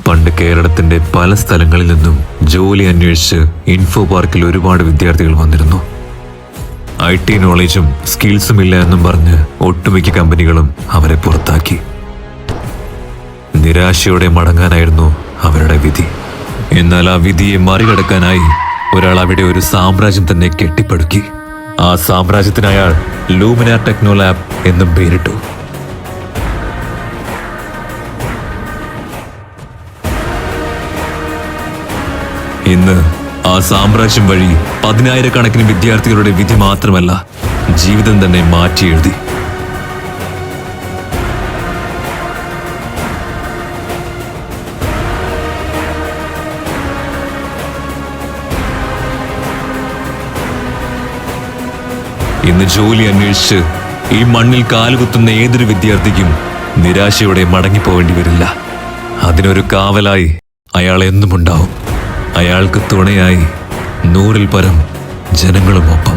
പണ്ട് കേരളത്തിന്റെ പല സ്ഥലങ്ങളിൽ നിന്നും ജോലി അന്വേഷിച്ച് ഇൻഫോ പാർക്കിൽ ഒരുപാട് വിദ്യാർത്ഥികൾ വന്നിരുന്നു. IT നോളജും സ്കിൽസും ഇല്ല എന്നും പറഞ്ഞ് ഒട്ടുമിക്ക കമ്പനികളും അവരെ പുറത്താക്കി. നിരാശയോടെ മടങ്ങാനായിരുന്നു അവരുടെ വിധി. എന്നാൽ ആ വിധിയെ മറികടക്കാനായി ഒരാൾ അവിടെ ഒരു സാമ്രാജ്യം തന്നെ കെട്ടിപ്പടുക്കി. ആ സാമ്രാജ്യത്തിന് അയാൾ ലൂമിനാർ ടെക്നോ ലാബ് എന്നും പേരിട്ടു. ഇന്ന് ആ സാമ്രാജ്യം വഴി 10,000-കണക്കിന് വിദ്യാർത്ഥികളുടെ വിധി മാത്രമല്ല, ജീവിതം തന്നെ മാറ്റിയെഴുതി. ഇന്ന് ജോലി അന്വേഷിച്ച് ഈ മണ്ണിൽ കാലുകുത്തുന്ന ഏതൊരു വിദ്യാർത്ഥിക്കും നിരാശയോടെ മടങ്ങിപ്പോവേണ്ടി വരില്ല. അതിനൊരു കാവലായി അയാൾ എന്നും ഉണ്ടാവും. അയാൾക്ക് തുണയായി 100-ൽ പരം ജനങ്ങളുമൊപ്പം.